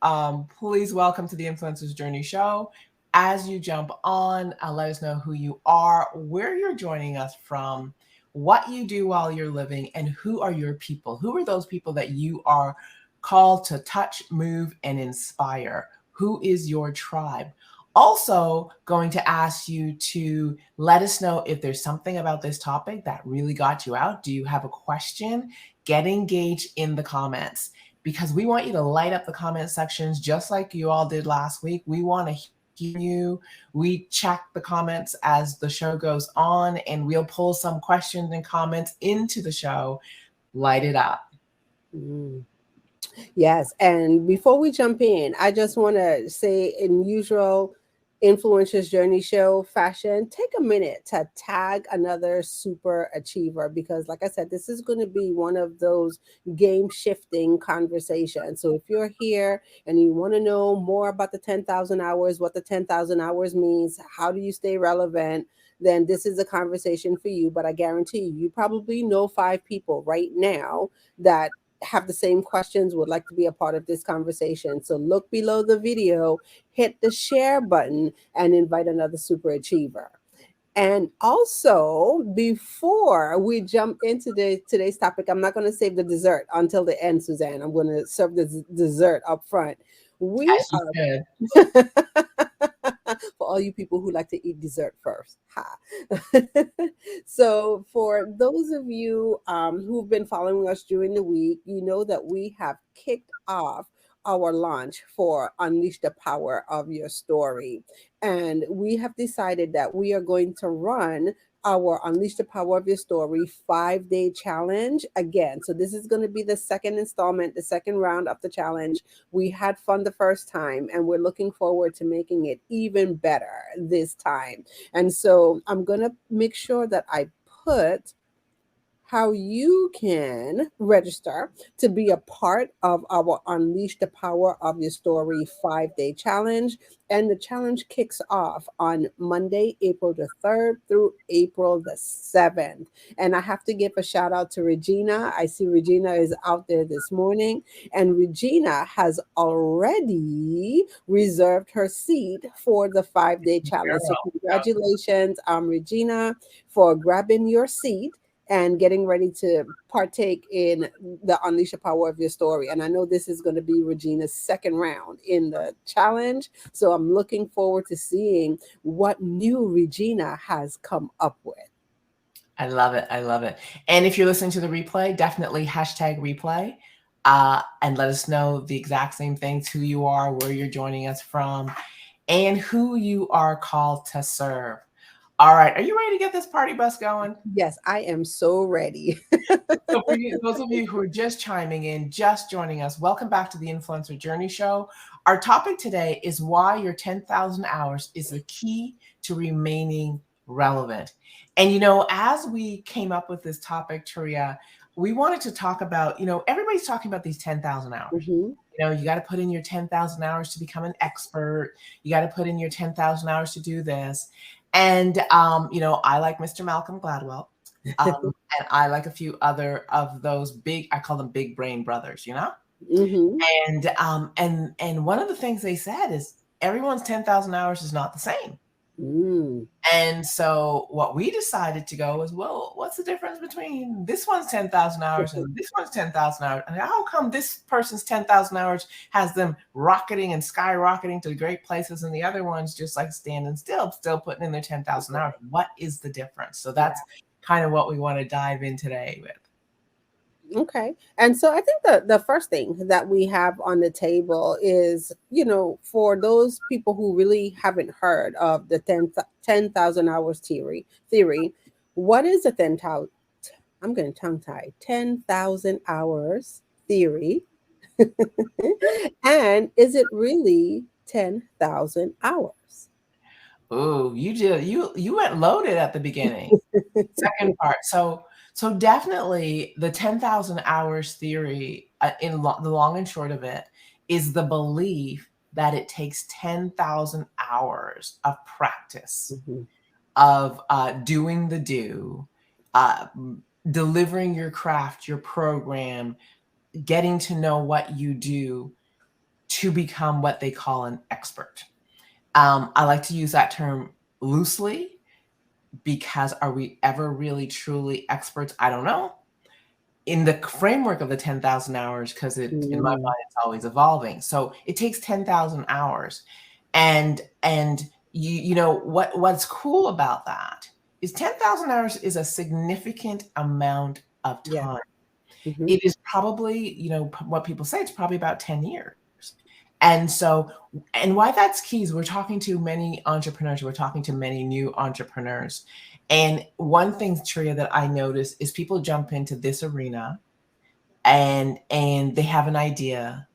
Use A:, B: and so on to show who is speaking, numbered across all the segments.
A: Please welcome to the Influencers Journey Show. As you jump on, let us know who you are, where you're joining us from, what you do while you're living, and who are your people. Who are those people that you are called to touch, move, and inspire? Who is your tribe? Also, going to ask you to let us know if there's something about this topic that really got you out. Do you have a question? Get engaged in the comments because we want you to light up the comment sections just like you all did last week. We want to hear you. We check the comments as the show goes on, and we'll pull some questions and comments into the show. Light it up.
B: Mm. Yes. And before we jump in, I just want to say, in usual Influencers Journey Show fashion, take a minute to tag another super achiever because, like I said, this is going to be one of those game shifting conversations. So if you're here and you want to know more about the 10,000 hours, what the 10,000 hours means, how do you stay relevant? Then this is a conversation for you. But I guarantee you, you probably know 5 people right now that have the same questions, would like to be a part of this conversation. So look below the video, hit the share button, and invite another super achiever. And also, before we jump into today's topic, I'm not going to save the dessert until the end, Suzanne. I'm going to serve the dessert up front. We
A: As you should.
B: are for all you people who like to eat dessert first. Ha. So, for those of you who've been following us during the week, you know that we have kicked off our launch for Unleash the Power of Your Story. And we have decided that we are going to run our Unleash the Power of Your Story 5-day challenge again. So, this is going to be the second installment, the second round of the challenge. We had fun the first time, and we're looking forward to making it even better this time. And so, I'm going to make sure that I put how you can register to be a part of our Unleash the Power of Your Story 5-day challenge. And the challenge kicks off on Monday, April the 3rd through April the 7th. And I have to give a shout out to Regina. I see Regina is out there this morning, and Regina has already reserved her seat for the 5-day challenge. So,
A: Girl.
B: congratulations, Regina, for grabbing your seat and getting ready to partake in the Unleash the Power of Your Story. And I know this is going to be Regina's second round in the challenge. So I'm looking forward to seeing what new Regina has come up with.
A: I love it. I love it. And if you're listening to the replay, definitely hashtag replay and let us know the exact same things, who you are, where you're joining us from, and who you are called to serve. All right. Are you ready to get this party bus going?
B: Yes, I am so ready.
A: So for you, those of you who are just chiming in, just joining us, welcome back to the Influencer Journey Show. Our topic today is why your 10,000 hours is the key to remaining relevant. And, as we came up with this topic, Taria, we wanted to talk about, everybody's talking about these 10,000 hours.
B: Mhm.
A: You got to put in your 10,000 hours to become an expert. You got to put in your 10,000 hours to do this. And, I like Mr. Malcolm Gladwell. And I like a few other of those big, I call them big brain brothers,
B: Mhm.
A: And one of the things they said is everyone's 10,000 hours is not the same.
B: Mm.
A: And so what we decided to go is, well, what's the difference between this one's 10,000 hours and this one's 10,000 hours? And how come this person's 10,000 hours has them rocketing and skyrocketing to great places and the other one's just like standing still putting in their 10,000 hours? What is the difference? So that's kind of what we want to dive in today with.
B: Okay. And so I think the first thing that we have on the table is, for those people who really haven't heard of the 10,000 hours theory, what is a 10,000? I'm going to tongue tie 10,000 hours theory. And is it really 10,000 hours?
A: Ooh, you went loaded at the beginning. Second part. So definitely the 10,000 hours theory, the long and short of it, is the belief that it takes 10,000 hours of practice,
B: Mhm.
A: of doing the do, uh, delivering your craft, your program, getting to know what you do, to become what they call an expert. I like to use that term loosely because are we ever really truly experts? I don't know. In the framework of the 10,000 hours, because in my
B: Mm,
A: mind, it's always evolving. So it takes 10,000 hours. And you know, what's cool about that is 10,000 hours is a significant amount of
B: yeah.
A: time.
B: Hmm.
A: It is probably, you know, what people say, it's probably about 10 years. And so, and why that's key is we're talking to many entrepreneurs, we're talking to many new entrepreneurs. And one thing, Tria, that I notice is people jump into this arena and they have an idea.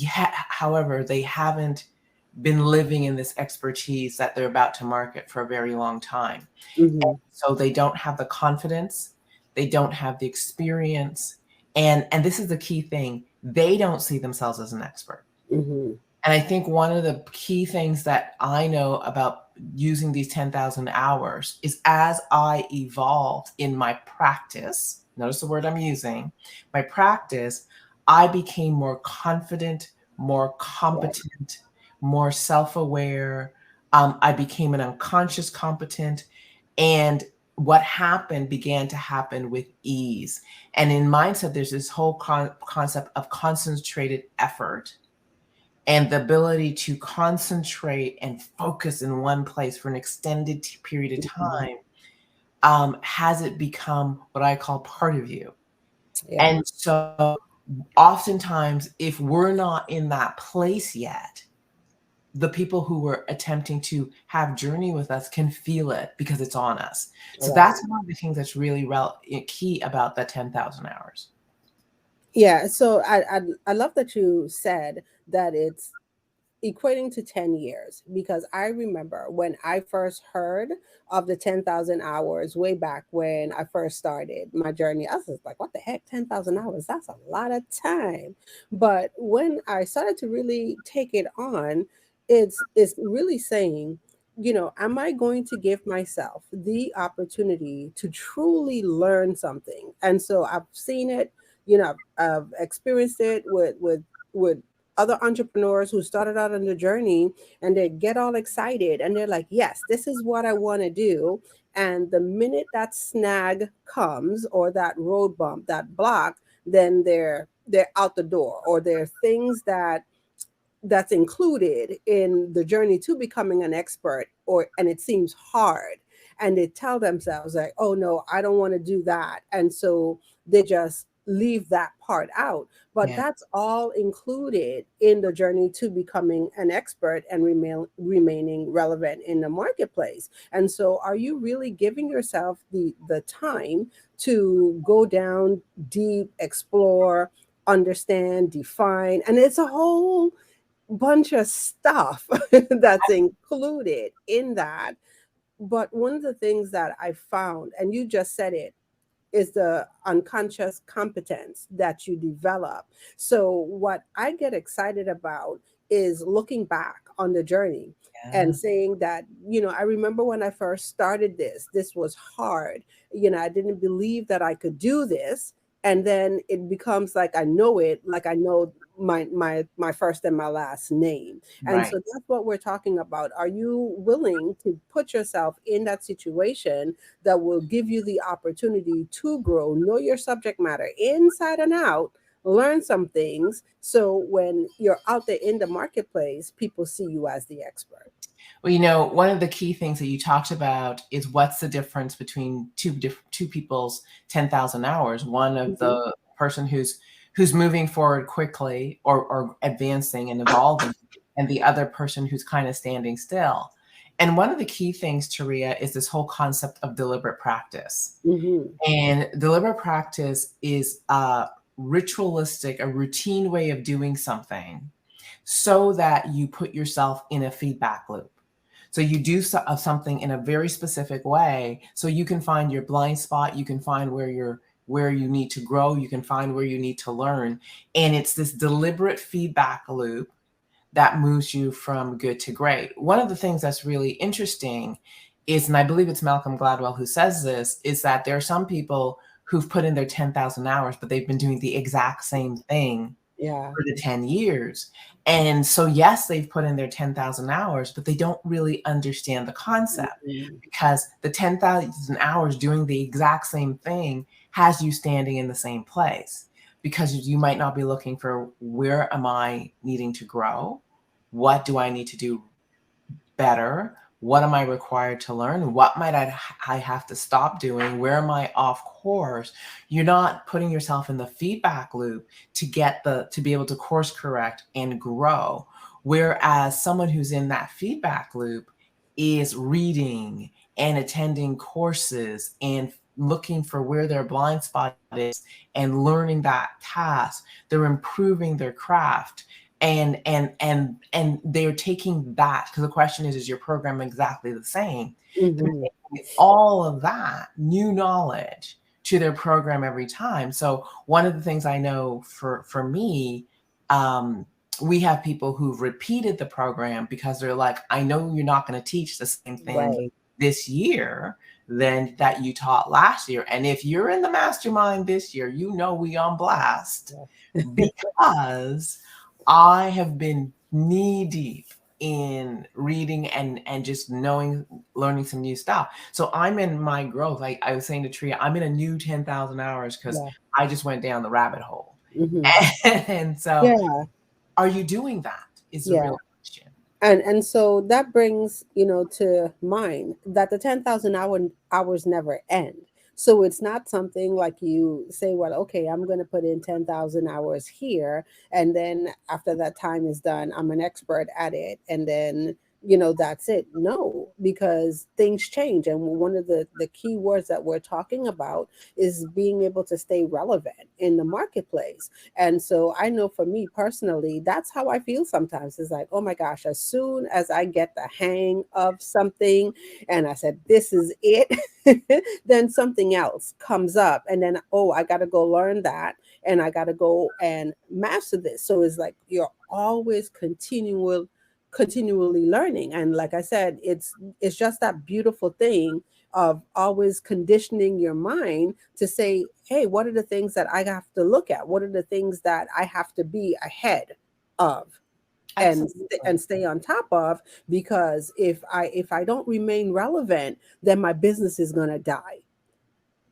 A: However, they haven't been living in this expertise that they're about to market for a very long time.
B: Hmm.
A: So they don't have the confidence, they don't have the experience, and this is the key thing, they don't see themselves as an expert.
B: Hmm.
A: And I think one of the key things that I know about using these 10,000 hours is as I evolved in my practice, notice the word I'm using, my practice, I became more confident, more
B: Right.
A: competent, more self aware. I became an unconscious competent. And what happened began to happen with ease. And in mindset, there's this whole concept of concentrated effort and the ability to concentrate and focus in one place for an extended period of
B: Mhm.
A: time, has it become what I call part of you.
B: Yeah.
A: And so oftentimes, if we're not in that place yet, the people who were attempting to have journey with us can feel it because it's on us. So
B: Right.
A: that's one of the things that's really key about the 10,000 hours.
B: Yeah. So I love that you said that it's equating to 10 years because I remember when I first heard of the 10,000 hours way back when I first started my journey. I was just like, what the heck, 10,000 hours? That's a lot of time. But when I started to really take it on, it's really saying, am I going to give myself the opportunity to truly learn something? And so I've seen it, I've experienced it with other entrepreneurs who started out on the journey, and they get all excited and they're like, yes, this is what I want to do. And the minute that snag comes or that road bump, that block, then they're out the door, or there are things that's included in the journey to becoming an expert, or and it seems hard, and they tell themselves like, oh no, I don't want to do that, and so they just leave that part out. But
A: Yeah.
B: that's all included in the journey to becoming an expert and remaining relevant in the marketplace. And so are you really giving yourself the time to go down deep, explore, understand, define? And it's a whole bunch of stuff that's included in that. But one of the things that I found, and you just said it, is the unconscious competence that you develop. So, what I get excited about is looking back on the journey and
A: Yeah.
B: saying that, I remember when I first started this was hard. I didn't believe that I could do this. And then it becomes like I know it, like I know my first and my last name. And
A: Right.
B: so that's what we're talking about. Are you willing to put yourself in that situation that will give you the opportunity to grow, know your subject matter inside and out, learn some things. So when you're out there in the marketplace, people see you as the expert.
A: Well, you know, one of the key things that you talked about is what's the difference between two people's 10,000 hours. One of
B: Mhm.
A: the person who's moving forward quickly or advancing and evolving, and the other person who's kind of standing still. And one of the key things, Taria, is this whole concept of deliberate practice.
B: Mhm.
A: And deliberate practice is a ritualistic, a routine way of doing something so that you put yourself in a feedback loop. So you do something in a very specific way so you can find your blind spot, you can find where you need to grow, you can find where you need to learn. And it's this deliberate feedback loop that moves you from good to great. One of the things that's really interesting is, and I believe it's Malcolm Gladwell who says this, is that there are some people who've put in their 10,000 hours, but they've been doing the exact same thing
B: Yeah.
A: for the 10 years. And so, yes, they've put in their 10,000 hours, but they don't really understand the concept,
B: Mhm.
A: because the 10,000 hours doing the exact same thing has you standing in the same place, because you might not be looking for, where am I needing to grow? What do I need to do better? What am I required to learn? What might I have to stop doing? Where am I off course? You're not putting yourself in the feedback loop to be able to course correct and grow. Whereas someone who's in that feedback loop is reading and attending courses and looking for where their blind spot is and learning that task. They're improving their craft, and they're taking that, because the question is your program exactly the same? They're
B: Mhm.
A: taking all of that new knowledge to their program every time. So one of the things I know for me, um, we have people who've repeated the program because they're like, I know you're not going to teach the same thing
B: Right.
A: this year than that you taught last year. And if you're in the mastermind this year, we on blast,
B: Yeah.
A: because I have been knee deep in reading and just learning some new stuff. So I'm in my growth. Like I was saying to Tria, I'm in a new 10,000 hours because
B: Yeah.
A: I just went down the rabbit hole.
B: Mhm.
A: And so,
B: Yeah.
A: are you doing that? Is the
B: Yeah.
A: real question.
B: And so that brings, to mind that the 10,000 hours never end. So it's not something like you say, well, okay, I'm going to put in 10,000 hours here, and then after that time is done, I'm an expert at it, and then that's it. No, because things change, and one of the key words that we're talking about is being able to stay relevant in the marketplace. And so I know for me personally, that's how I feel sometimes. It's like, oh my gosh, as soon as I get the hang of something and I said, this is it, then something else comes up. And then, oh, I got to go learn that. And I got to go and master this. So it's like you're always continually learning. And like I said, it's just that beautiful thing of always conditioning your mind to say, hey, what are the things that I have to look at? What are the things that I have to be ahead of and
A: Absolutely.
B: stay on top of? Because if I don't remain relevant, then my business is going to die.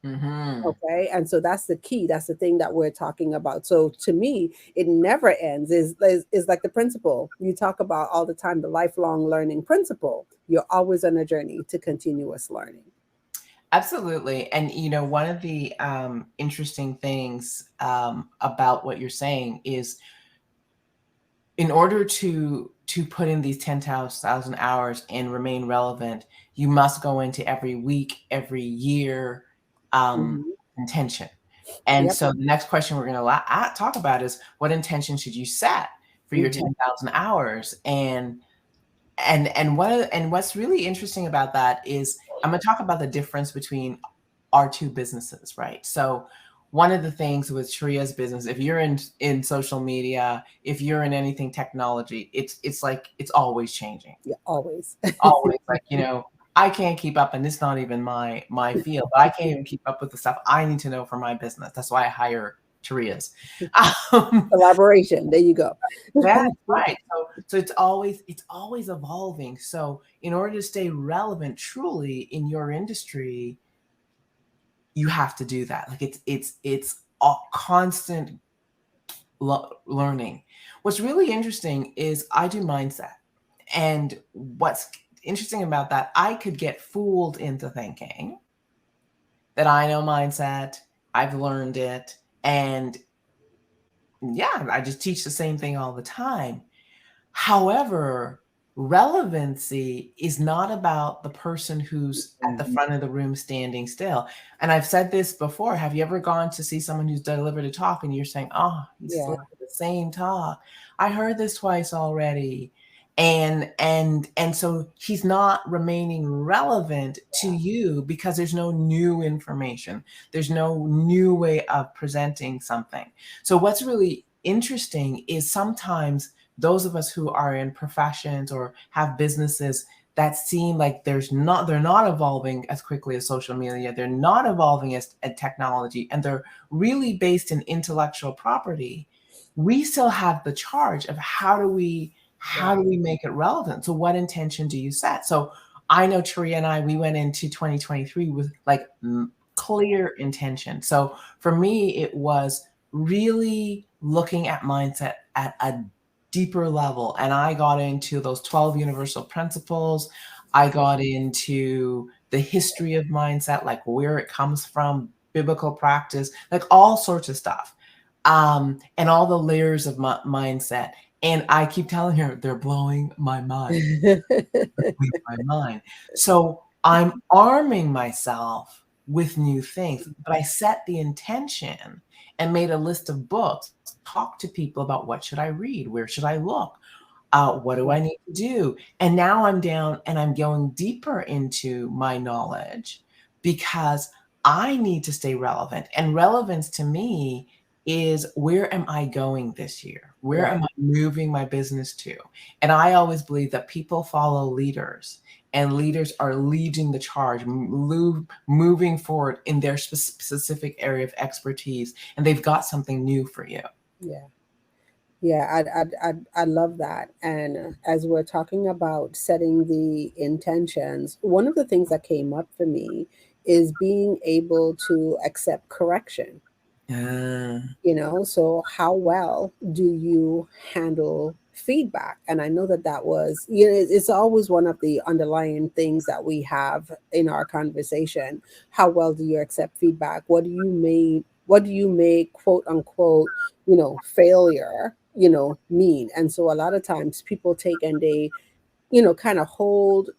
A: Hmm.
B: Okay, and so that's the key. That's the thing that we're talking about. So to me, it never ends. Is like the principle you talk about all the time, the lifelong learning principle. You're always on a journey to continuous learning.
A: Absolutely. And one of the interesting things about what you're saying is, in order to put in these 10,000 hours and remain relevant, you must go into every week, every year,
B: Hmm.
A: intention. And
B: Yep.
A: so the next question we're going to talk about is, what intention should you set for your
B: Hmm.
A: 10,000 hours? And what's really interesting about that is, I'm going to talk about the difference between our two businesses, right? So one of the things with Sharia's business, if you're in social media, if you're in anything technology, it's like it's always changing.
B: Yeah, always.
A: Always, like, I can't keep up, and it's not even my field, but I can't even keep up with the stuff I need to know for my business. That's why I hire Sharia's. Um,
B: Collaboration. There you go.
A: that's right. So it's always evolving. So in order to stay relevant truly in your industry, you have to do that. Like it's a constant learning. What's really interesting is I do mindset, and what's interesting about that, I could get fooled into thinking that I know mindset, I've learned it, and yeah, I just teach the same thing all the time. However, relevancy is not about the person who's at the front of the room standing still. And I've said this before. Have you ever gone to see someone who's delivered a talk and you're saying, oh, he's
B: Yeah.
A: delivered the same talk. I heard this twice already. And so he's not remaining relevant to you because there's no new information. There's no new way of presenting something. So what's really interesting is sometimes those of us who are in professions or have businesses that seem like they're not evolving as quickly as social media, they're not evolving as technology, and they're really based in intellectual property, we still have the charge of how do we
B: Right.
A: make it relevant? So what intention do you set? So I know Taria and I, we went into 2023 with like clear intention. So for me, it was really looking at mindset at a deeper level. And I got into those 12 universal principles. I got into the history of mindset, like where it comes from, biblical practice, like all sorts of stuff, and all the layers of mindset. And I keep telling her, they're blowing my mind, blowing my mind. So I'm arming myself with new things, but I set the intention and made a list of books, talk to people about what should I read, where should I look, what do I need to do? And now I'm down and I'm going deeper into my knowledge because I need to stay relevant. And relevance to me is, where am I going this year? Where am
B: Right.
A: I moving my business to? And I always believe that people follow leaders, and leaders are leading the charge, moving forward in their specific area of expertise, and they've got something new for you.
B: Yeah. Yeah, I love that. And as we're talking about setting the intentions, one of the things that came up for me is being able to accept correction.
A: Yeah.
B: So how well do you handle feedback? And I know that that was, it's always one of the underlying things that we have in our conversation. How well do you accept feedback? What do you make quote unquote, failure, mean? And so a lot of times people take and they, kind of hold,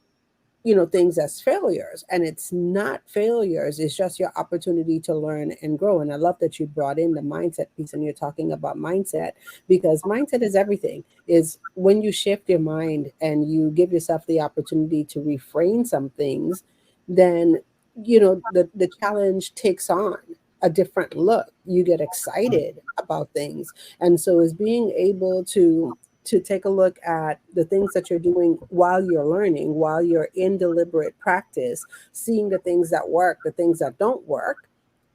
B: things as failures, and it's not failures. It's just your opportunity to learn and grow. And I love that you brought in the mindset piece, and you're talking about mindset, because mindset is everything. Is when you shift your mind and you give yourself the opportunity to reframe some things, then the challenge takes on a different look. You get excited about things. And so is being able to take a look at the things that you're doing while you're learning, while you're in deliberate practice, seeing the things that work, the things that don't work,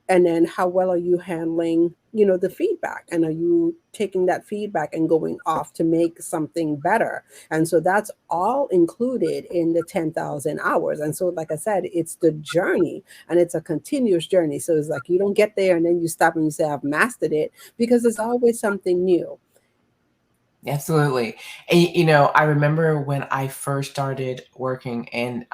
B: and then how well are you handling, the feedback, and are you taking that feedback and going off to make something better? And so that's all included in the 10,000 hours. And so, like I said, it's the journey, and it's a continuous journey. So it's like you don't get there and then you stop and you say, I've mastered it, because there's always something new.
A: Absolutely. And, I remember when I first started working, and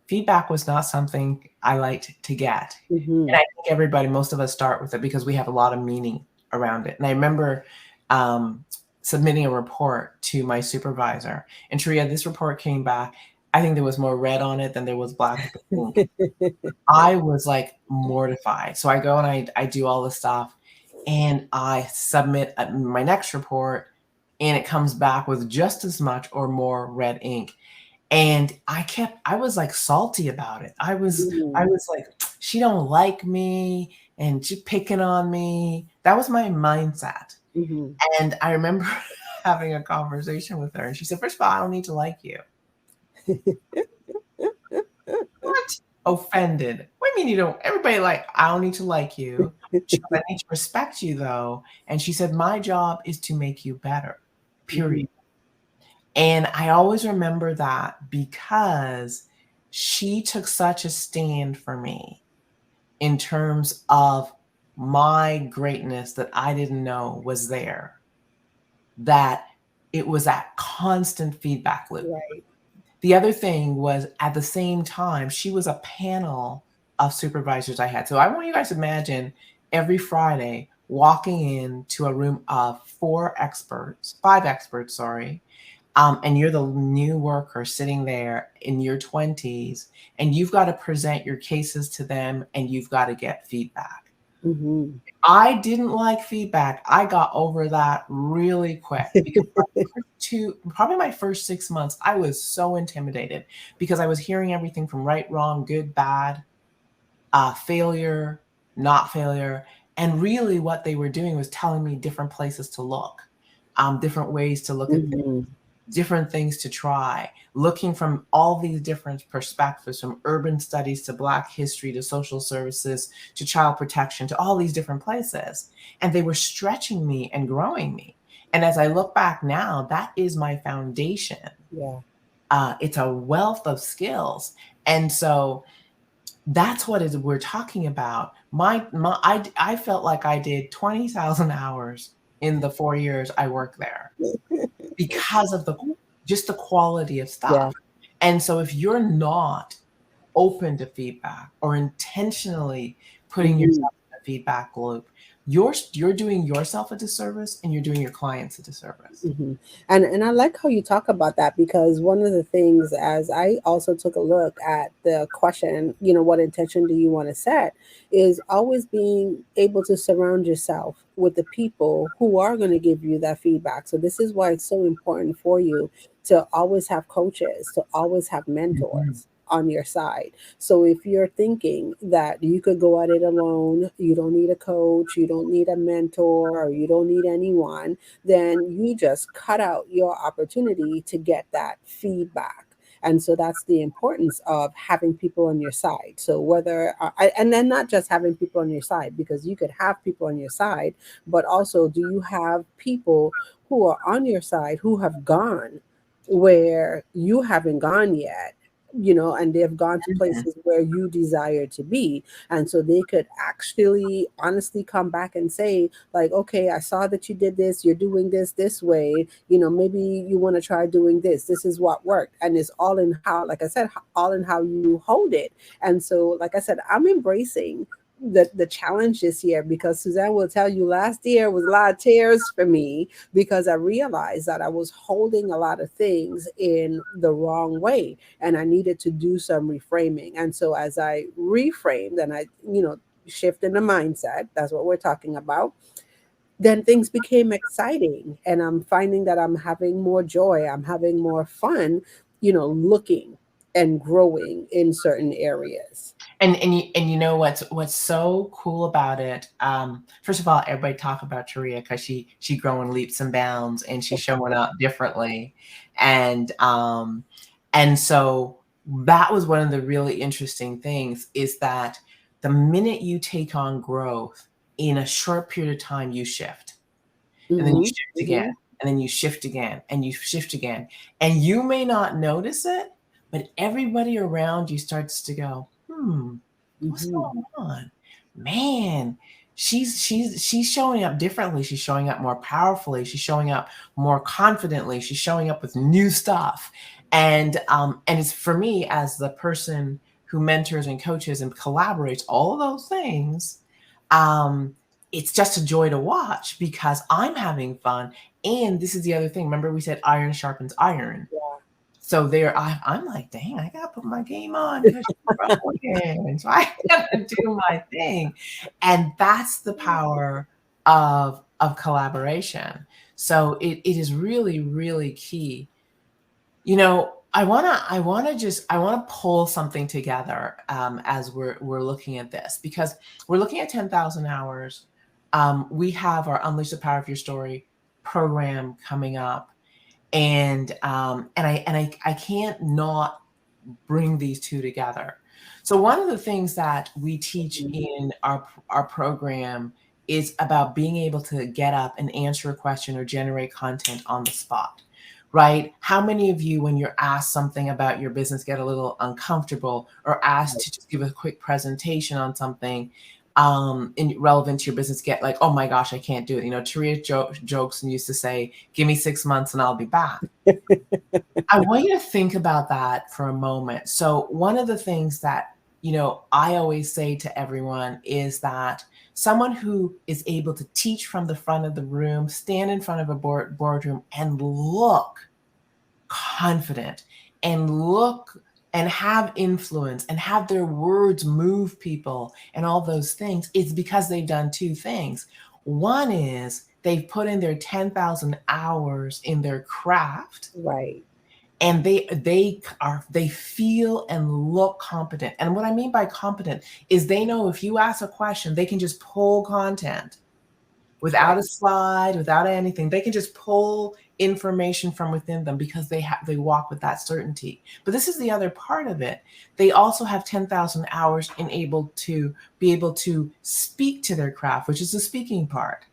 A: feedback was not something I liked to get. And
B: Hmm.
A: I think everybody, most of us start with it because we have a lot of meaning around it. And I remember um, submitting a report to my supervisor. And Taria, this report came back. I think there was more red on it than there was black with the ink. I was like mortified. So I go and I do all this stuff, and I submit my next report, and it comes back with just as much or more red ink. And I was like salty about it. I
B: Mm.
A: was like, she don't like me and she picking on me. That was my mindset.
B: Hmm.
A: And I remember having a conversation with her, and she said, first of all, I don't need to like you. What? Offended. What do you mean you don't? Everybody like, I don't need to like you. She goes, I need to respect you though. And she said, my job is to make you better, period.
B: Hmm.
A: And I always remember that because she took such a stand for me in terms of my greatness that I didn't know was there, that it was that constant feedback loop.
B: Right.
A: The other thing was, at the same time, she was a panel of supervisors I had. So I want you guys to imagine every Friday walking into a room of five experts, sorry, and you're the new worker sitting there in your 20s, and you've got to present your cases to them and you've got to get feedback.
B: Hmm.
A: I didn't like feedback. I got over that really quick because probably my first 6 months, I was so intimidated because I was hearing everything from right, wrong, good, bad, failure, not failure. And really, what they were doing was telling me different places to look, different ways to look at things.
B: Hmm.
A: different things to try, looking from all these different perspectives, from urban studies to Black history to social services to child protection to all these different places. And they were stretching me and growing me. And as I look back now, that is my foundation.
B: Yeah.
A: It's a wealth of skills. And so that's what is we're talking about. I felt like I did 20,000 hours in the 4 years I worked there because of the just the quality of
B: Yeah.
A: stuff. And so if you're not open to feedback or intentionally putting
B: Mhm.
A: yourself in a feedback loop, you're doing yourself a disservice and you're doing your clients a disservice.
B: And I like how you talk about that, because one of the things, as I also took a look at the question, what intention do you want to set, is always being able to surround yourself with the people who are going to give you that feedback. So this is why it's so important for you to always have coaches, to always have
A: Mhm.
B: mentors on your side. So if you're thinking that you could go at it alone, you don't need a coach, you don't need a mentor, or you don't need anyone, then you just cut out your opportunity to get that feedback. And so that's the importance of having people on your side. So and then not just having people on your side, because you could have people on your side, but also, do you have people who are on your side who have gone where you haven't gone yet? And they've gone to
A: Mhm.
B: places where you desire to be. And so they could actually honestly come back and say, like, okay, I saw that you did this, you're doing this way, maybe you want to try doing this is what worked. And it's all in how, like I said, all in how you hold it. And so, like I said, I'm embracing the challenge this year, because Suzanne will tell you, last year was a lot of tears for me, because I realized that I was holding a lot of things in the wrong way, and I needed to do some reframing. And so as I reframed and I, shift in the mindset, that's what we're talking about, then things became exciting. And I'm finding that I'm having more joy, I'm having more fun, looking and growing in certain areas.
A: And you know what's so cool about it? First of all, everybody talk about Taria because she growing leaps and bounds and she's showing up differently, and so that was one of the really interesting things is that the minute you take on growth in a short period of time, you shift, and then you
B: Hmm.
A: shift again,
B: Hmm.
A: and then you shift again, and you shift again, and you may not notice it, but everybody around you starts to go, what's
B: Hmm.
A: going on? Man, she's showing up differently. She's showing up more powerfully. She's showing up more confidently. She's showing up with new stuff. And it's for me as the person who mentors and coaches and collaborates all of those things. Um, it's just a joy to watch because I'm having fun. And this is the other thing. Remember, we said iron sharpens iron. So I'm like, dang, I gotta put my game on because she's broken. So I gotta do my thing, and that's the power of collaboration. So it is really really key. I wanna pull something together as we're looking at this because we're looking at 10,000 hours. We have our Unleash the Power of Your Story program coming up, and I can't not bring these two together. So one of the things that we teach
B: Hmm.
A: in our program is about being able to get up and answer a question or generate content on the spot. Right? How many of you, when you're asked something about your business, get a little uncomfortable or asked to just give a quick presentation on something relevant to your business, get like, oh my gosh, I can't do it. Taria jokes and used to say, give me 6 months and I'll be back. I want you to think about that for a moment. So, one of the things that, I always say to everyone is that someone who is able to teach from the front of the room, stand in front of a boardroom and look confident and look and have influence and have their words move people and all those things, it's because they've done two things. One is they've put in their 10,000 hours in their craft,
B: Right.
A: and they feel and look competent. And what I mean by competent is they know if you ask a question, they can just pull content without
B: Right.
A: a slide, without anything. They can just pull information from within them because they walk with that certainty. But this is the other part of it. They also have 10,000 hours in able to be able to speak to their craft, which is the speaking part.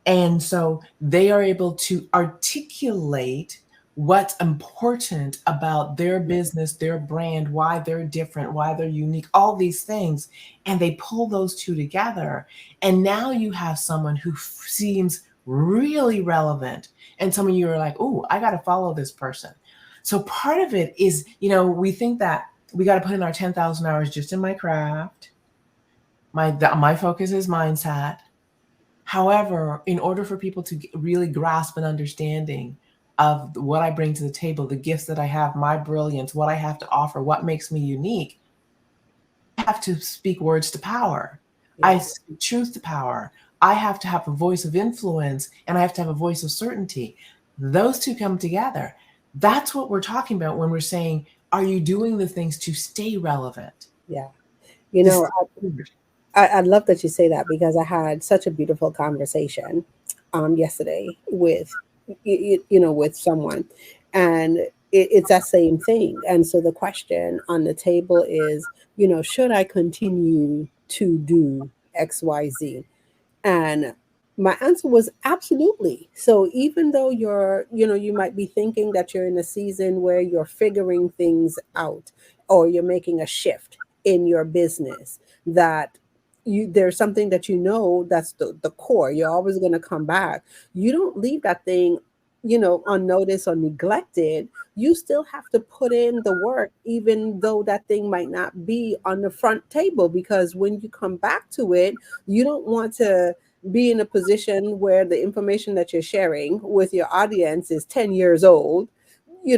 A: And so they are able to articulate what's important about their business, their brand, why they're different, why they're unique, all these things. And they pull those two together. And now you have someone who seems really relevant. And some of you are like, oh, I got to follow this person. So part of it is, we think that we got to put in our 10,000 hours just in my craft. My focus is mindset. However, in order for people to really grasp an understanding of what I bring to the table, the gifts that I have, my brilliance, what I have to offer, what makes me unique, I have to speak words to power.
B: Yeah.
A: I speak truth to power. I have to have a voice of influence, and I have to have a voice of certainty. Those two come together. That's what we're talking about when we're saying, are you doing the things to stay relevant?
B: Yeah. You
A: To
B: know,
A: stay
B: I love that you say that because I had such a beautiful conversation yesterday with with someone, and it's that same thing. And so the question on the table is, should I continue to do XYZ? And my answer was absolutely. So even though you might be thinking that you're in a season where you're figuring things out or you're making a shift in your business, that there's something that that's the core. You're always going to come back. You don't leave that thing, unnoticed or neglected. You still have to put in the work, even though that thing might not be on the front table, because when you come back to it, you don't want to be in a position where the information that you're sharing with your audience is 10 years old,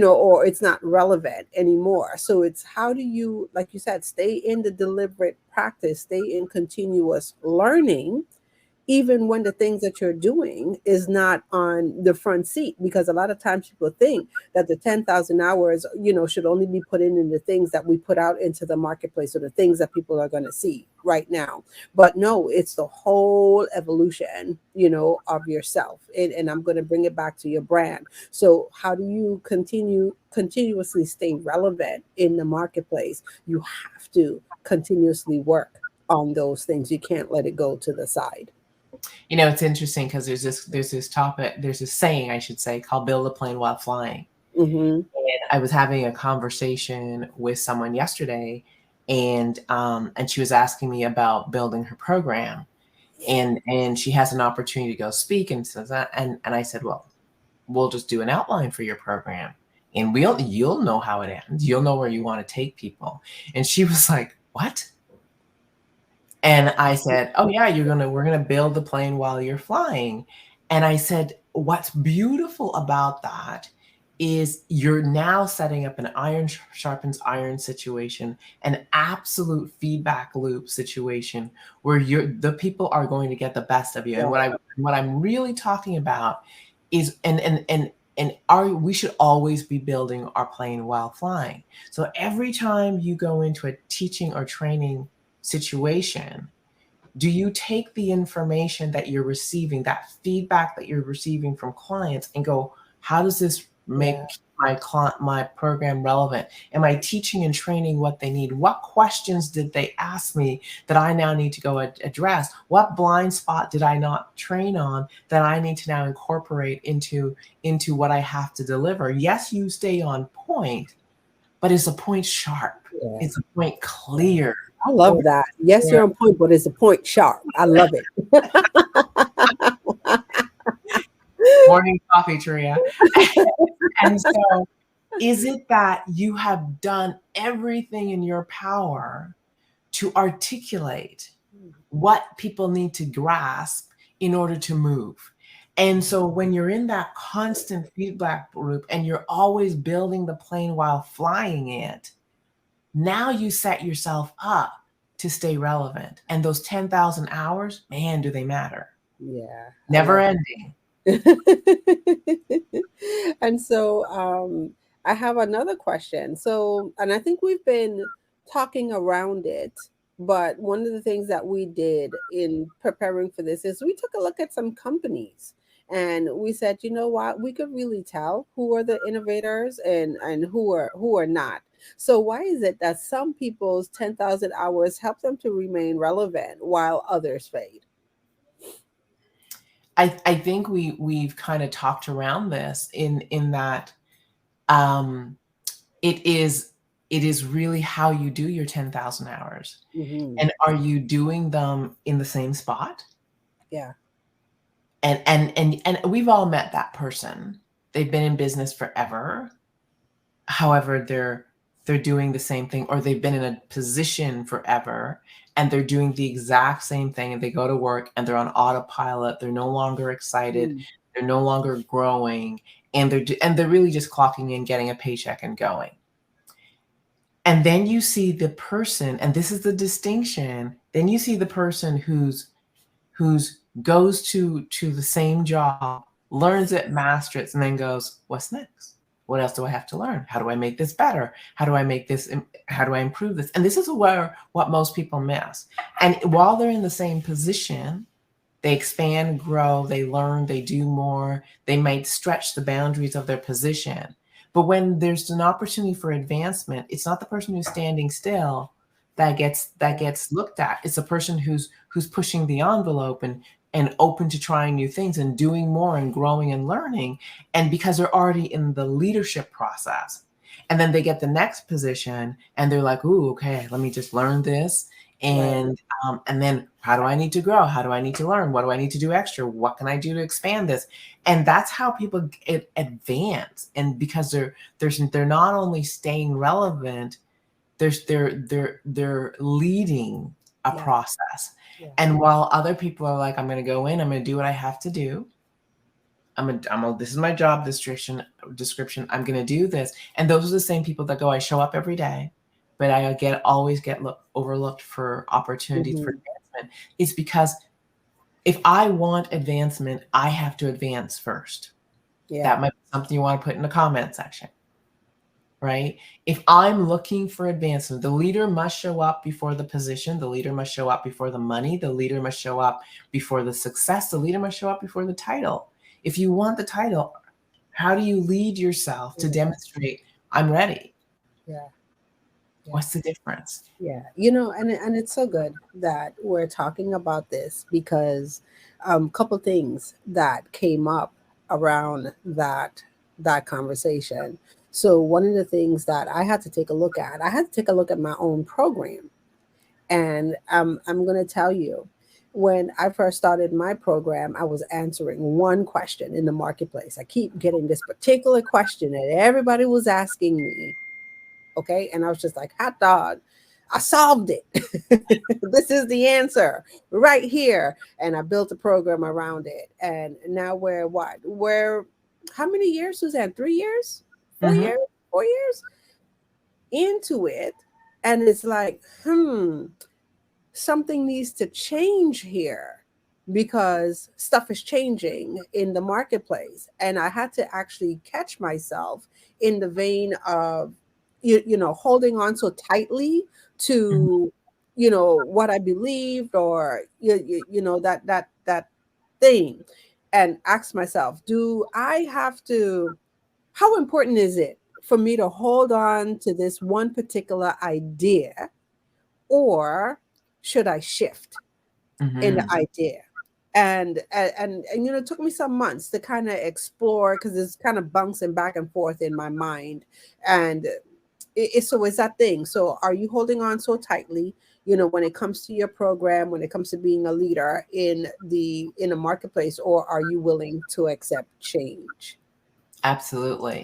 B: or it's not relevant anymore. So it's, how do you, like you said, stay in the deliberate practice, stay in continuous learning, even when the things that you're doing is not on the front seat. Because a lot of times people think that the 10,000 hours, should only be put in the things that we put out into the marketplace, or the things that people are going to see right now. But no, it's the whole evolution, of yourself. And I'm going to bring it back to your brand. So how do you continuously stay relevant in the marketplace? You have to continuously work on those things. You can't let it go to the side.
A: It's interesting because there's this saying, I should say, called build a plane while flying.
B: Mm-hmm.
A: And I was having a conversation with someone yesterday, and she was asking me about building her program, and she has an opportunity to go speak, and says that, and I said, well, we'll just do an outline for your program, and you'll know how it ends. You'll know where you want to take people. And she was like, what? And I said, oh yeah, we're gonna build the plane while you're flying. And I said, what's beautiful about that is you're now setting up an iron sharpens iron situation, an absolute feedback loop situation where the people are going to get the best of you. And what I'm really talking about is, we should always be building our plane while flying. So every time you go into a teaching or training situation, do you take the information that you're receiving, that feedback that you're receiving from clients, and go, how does this make my program relevant? Am I teaching and training what they need? What questions did they ask me that I now need to go address? What blind spot did I not train on that I need to now incorporate into what I have to deliver? Yes, you stay on point, but is the point sharp?
B: Yeah.
A: Is the point clear?
B: I love that. Yes, you're on point, but is the point sharp? I love it.
A: Morning coffee, Taria. And so, is it that you have done everything in your power to articulate what people need to grasp in order to move? And so when you're in that constant feedback loop and you're always building the plane while flying it, now you set yourself up to stay relevant. And those 10,000 hours, man, do they matter.
B: Yeah.
A: Never ending.
B: And so I have another question. So, and I think we've been talking around it, but one of the things that we did in preparing for this is we took a look at some companies And we said, you know what, we could really tell who are the innovators and who are not. So why is it that some people's 10,000 hours help them to remain relevant while others fade?
A: I think we've kind of talked around this in that um, it is it is really how you do your 10,000 hours.
B: Hmm.
A: And are you doing them in the same spot?
B: Yeah.
A: And we've all met that person. They've been in business forever. However, they're doing the same thing, or they've been in a position forever and they're doing the exact same thing, and they go to work and they're on autopilot. They're no longer excited.
B: Mm.
A: They're no longer growing, and they're really just clocking in, getting a paycheck and going. And then you see the person, and this is the distinction, then you see the person who's goes to the same job, learns it, masters it, and then goes, what's next? What else do I have to learn? How do I make this better? How do I make this? How do I improve this? And this is where what most people miss. And while they're in the same position, they expand, grow, they learn, they do more, they might stretch the boundaries of their position. But when there's an opportunity for advancement, it's not the person who's standing still that
B: Yeah.
A: gets looked at. It's the person who's pushing the envelope and open to trying new things and doing more and growing and learning. And because they're already in the leadership process. And then they get the next position and they're like, ooh, okay, let me just learn this.
B: Right.
A: And then how do I need to grow? How do I need to learn? What do I need to do extra? What can I do to expand this? And that's how people advance. And because they're not only staying relevant, they're leading a
B: Yeah.
A: process.
B: Yeah.
A: And while other people are like, I'm going to go in, I'm going to do what I have to do. This is my job description. I'm going to do this. And those are the same people that go, I show up every day, but I always get overlooked for opportunities for
B: Hmm.
A: advancement. It's because if I want advancement, I have to advance first.
B: Yeah.
A: That might be something you want to put in the comment section, right? If I'm looking for advancement, the leader must show up before the position. The leader must show up before the money. The leader must show up before the success. The leader must show up before the title. If you want the title, how do you lead yourself to
B: Yeah.
A: demonstrate I'm ready?
B: Yeah. Yeah.
A: What's the difference?
B: Yeah, you know, and it's so good that we're talking about this because couple things that came up around that conversation. So one of the things that I had to take a look at, I had to take a look at my own program, and I'm going to tell you, when I first started my program, I was answering one question in the marketplace. I keep getting this particular question that everybody was asking me. Okay. And I was just like, hot dog, I solved it. This is the answer right here. And I built a program around it. And now we're what? We're how many years, Suzanne? 3 years? Four
A: Mm-hmm.
B: years? 4 years into it. And it's like, something needs to change here because stuff is changing in the marketplace. And I had to actually catch myself in the vein of, holding on so tightly
A: Mm-hmm.
B: to, what I believed, or, that thing, and ask myself, do I have to, how important is it for me to hold on to this one particular idea, or should I shift in the
A: Mm-hmm.
B: idea? And it took me some months to kind of explore because it's kind of bouncing back and forth in my mind. And it's that thing. So are you holding on so tightly, when it comes to your program, when it comes to being a leader in a marketplace, or are you willing to accept change?
A: Absolutely.